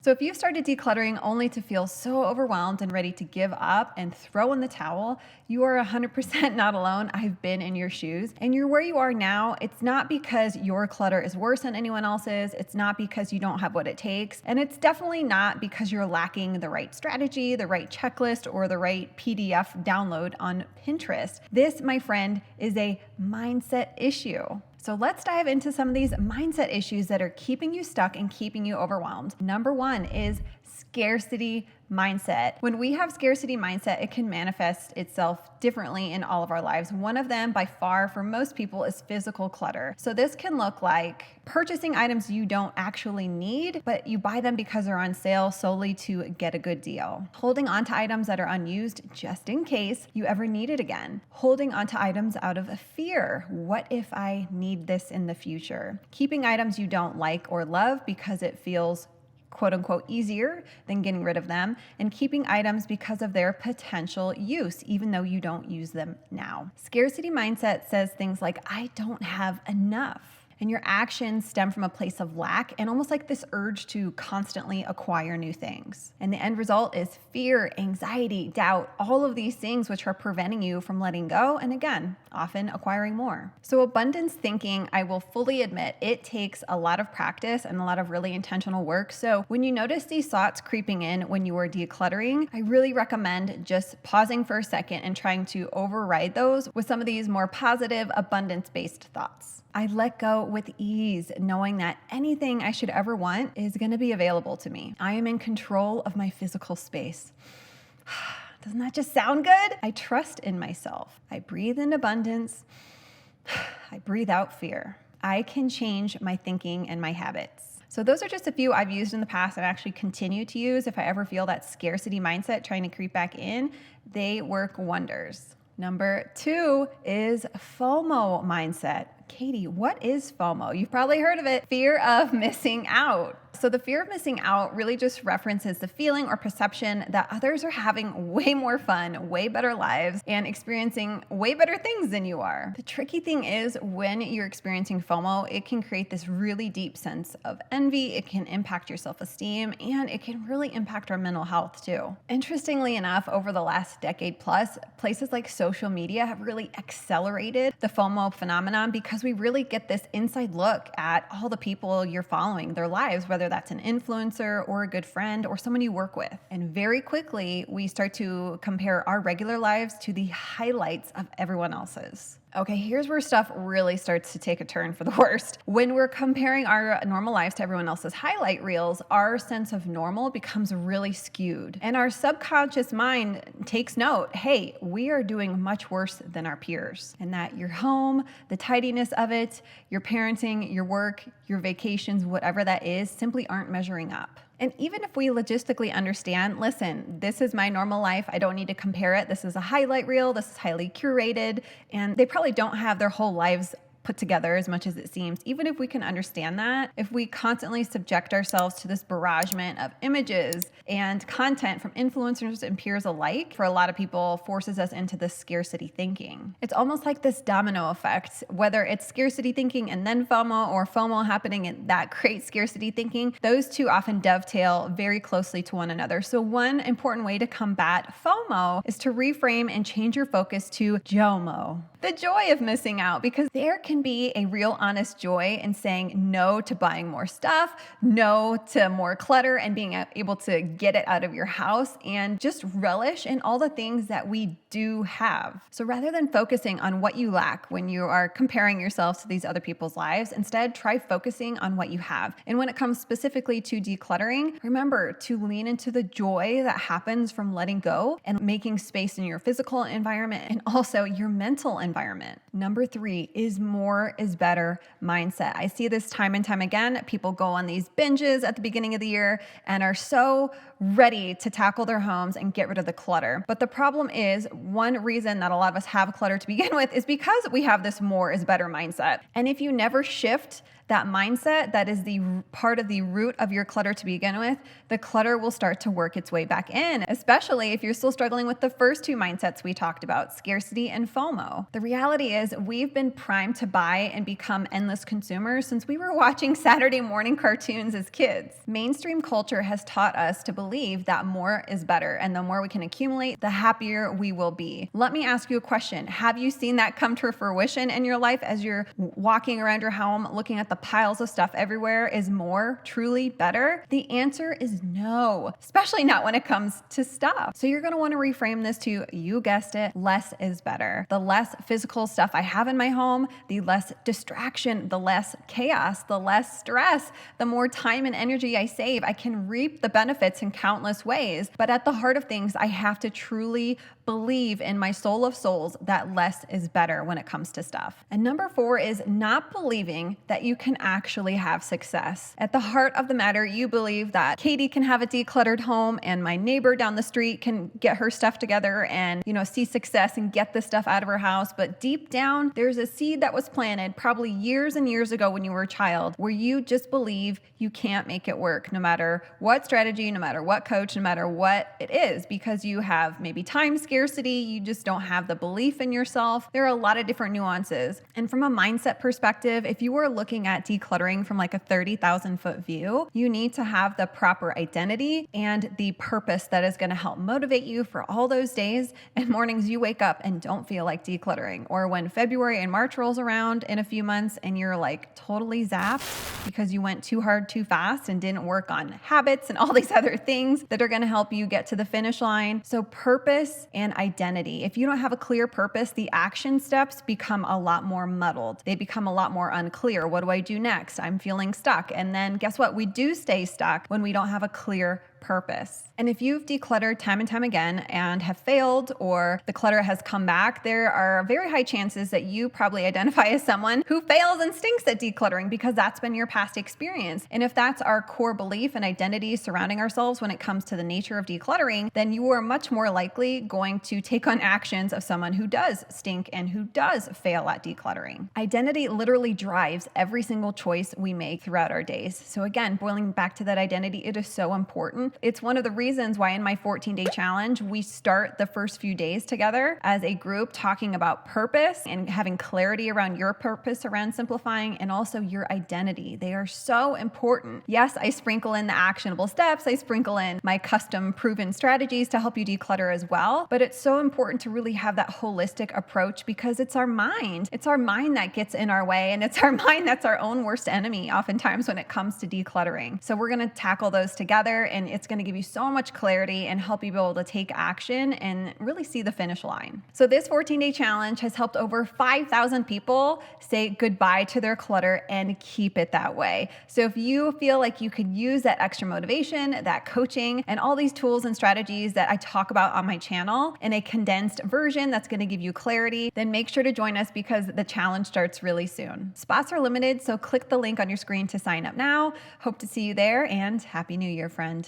So if you've started decluttering only to feel so overwhelmed and ready to give up and throw in the towel, you are 100% not alone. I've been in your shoes, and you're where you are now. It's not because your clutter is worse than anyone else's. It's not because you don't have what it takes. And it's definitely not because you're lacking the right strategy, the right checklist, or the right PDF download on Pinterest. This, my friend, is a mindset issue. So let's dive into some of these mindset issues that are keeping you stuck and keeping you overwhelmed. Number one is scarcity mindset. When we have scarcity mindset, it can manifest itself differently in all of our lives. One of them, by far, for most people, is physical clutter. So this can look like purchasing items you don't actually need, but you buy them because they're on sale solely to get a good deal. Holding on to items that are unused just in case you ever need it again. Holding on to items out of fear. What if I need this in the future? Keeping items you don't like or love because it feels quote unquote easier than getting rid of them, and keeping items because of their potential use, even though you don't use them now. Scarcity mindset says things like, I don't have enough. And your actions stem from a place of lack and almost like this urge to constantly acquire new things. And the end result is fear, anxiety, doubt, all of these things which are preventing you from letting go and, again, often acquiring more. So abundance thinking, I will fully admit, it takes a lot of practice and a lot of really intentional work. So when you notice these thoughts creeping in when you are decluttering, I really recommend just pausing for a second and trying to override those with some of these more positive, abundance-based thoughts. I let go with ease, knowing that anything I should ever want is going to be available to me. I am in control of my physical space. Doesn't that just sound good? I trust in myself. I breathe in abundance. I breathe out fear. I can change my thinking and my habits. So those are just a few I've used in the past and actually continue to use if I ever feel that scarcity mindset trying to creep back in. They work wonders. Number two is FOMO mindset. Katie, what is FOMO? You've probably heard of it. Fear of missing out. So the fear of missing out really just references the feeling or perception that others are having way more fun, way better lives, and experiencing way better things than you are. The tricky thing is when you're experiencing FOMO, it can create this really deep sense of envy. It can impact your self-esteem, and it can really impact our mental health too. Interestingly enough, over the last decade plus, places like social media have really accelerated the FOMO phenomenon because we really get this inside look at all the people you're following, their lives, whether that's an influencer or a good friend or someone you work with. And very quickly, we start to compare our regular lives to the highlights of everyone else's. Okay, here's where stuff really starts to take a turn for the worst. When we're comparing our normal lives to everyone else's highlight reels, our sense of normal becomes really skewed. And our subconscious mind takes note, hey, we are doing much worse than our peers. And that your home, the tidiness of it, your parenting, your work, your vacations, whatever that is, simply aren't measuring up. And even if we logistically understand, listen, this is my normal life, I don't need to compare it, this is a highlight reel, this is highly curated, and they probably don't have their whole lives put together as much as it seems. Even if we can understand that, if we constantly subject ourselves to this barragement of images and content from influencers and peers alike, for a lot of people, forces us into this scarcity thinking. It's almost like this domino effect, whether it's scarcity thinking and then FOMO, or FOMO happening and that creates scarcity thinking. Those two often dovetail very closely to one another. So one important way to combat FOMO is to reframe and change your focus to JOMO, the joy of missing out, because there can be a real honest joy in saying no to buying more stuff, no to more clutter, and being able to get it out of your house and just relish in all the things that we do have. So rather than focusing on what you lack when you are comparing yourself to these other people's lives, instead try focusing on what you have. And when it comes specifically to decluttering, remember to lean into the joy that happens from letting go and making space in your physical environment and also your mental environment. Number three is more is better mindset. I see this time and time again. People go on these binges at the beginning of the year and are so ready to tackle their homes and get rid of the clutter. But the problem is, one reason that a lot of us have clutter to begin with is because we have this more is better mindset. And if you never shift that mindset that is the part of the root of your clutter to begin with, the clutter will start to work its way back in, especially if you're still struggling with the first two mindsets we talked about, scarcity and FOMO. The reality is we've been primed to buy and become endless consumers since we were watching Saturday morning cartoons as kids. Mainstream culture has taught us to believe that more is better, and the more we can accumulate, the happier we will be. Let me ask you a question. Have you seen that come to fruition in your life as you're walking around your home looking at the piles of stuff everywhere? Is more truly better? The answer is no, especially not when it comes to stuff. So you're going to want to reframe this to, you guessed it, less is better. The less physical stuff I have in my home, the less distraction, the less chaos, the less stress, the more time and energy I save. I can reap the benefits in countless ways. But at the heart of things, I have to truly believe in my soul of souls that less is better when it comes to stuff. And number 4 is not believing that you can actually have success. At the heart of the matter, you believe that Katie can have a decluttered home and my neighbor down the street can get her stuff together and, see success and get the stuff out of her house. But deep down, there's a seed that was planted probably years and years ago when you were a child, where you just believe you can't make it work no matter what strategy, no matter what coach, no matter what it is, because you have maybe time scarcity, you just don't have the belief in yourself. There are a lot of different nuances. And from a mindset perspective, if you were looking at decluttering from like a 30,000 foot view, you need to have the proper identity and the purpose that is going to help motivate you for all those days and mornings you wake up and don't feel like decluttering, or when February and March rolls around in a few months and you're like totally zapped because you went too hard too fast and didn't work on habits and all these other things that are going to help you get to the finish line. So purpose and identity. If you don't have a clear purpose, the action steps become a lot more muddled. They become a lot more unclear. What do I do next? I'm feeling stuck. And then guess what? We do stay stuck when we don't have a clear purpose. And if you've decluttered time and time again and have failed, or the clutter has come back, there are very high chances that you probably identify as someone who fails and stinks at decluttering because that's been your past experience. And if that's our core belief and identity surrounding ourselves when it comes to the nature of decluttering, then you are much more likely going to take on actions of someone who does stink and who does fail at decluttering. Identity literally drives every single choice we make throughout our days. So again, boiling back to that identity, it is so important. It's one of the reasons why in my 14-day challenge, we start the first few days together as a group talking about purpose and having clarity around your purpose around simplifying, and also your identity. They are so important. Yes, I sprinkle in the actionable steps. I sprinkle in my custom proven strategies to help you declutter as well. But it's so important to really have that holistic approach because it's our mind. It's our mind that gets in our way, and it's our mind that's our own worst enemy oftentimes when it comes to decluttering. So we're going to tackle those together, and it's going to give you so much clarity and help you be able to take action and really see the finish line. So this 14-day challenge has helped over 5,000 people say goodbye to their clutter and keep it that way. So if you feel like you could use that extra motivation, that coaching, and all these tools and strategies that I talk about on my channel in a condensed version that's going to give you clarity, then make sure to join us because the challenge starts really soon. Spots are limited, so click the link on your screen to sign up now. Hope to see you there, and Happy New Year, friend.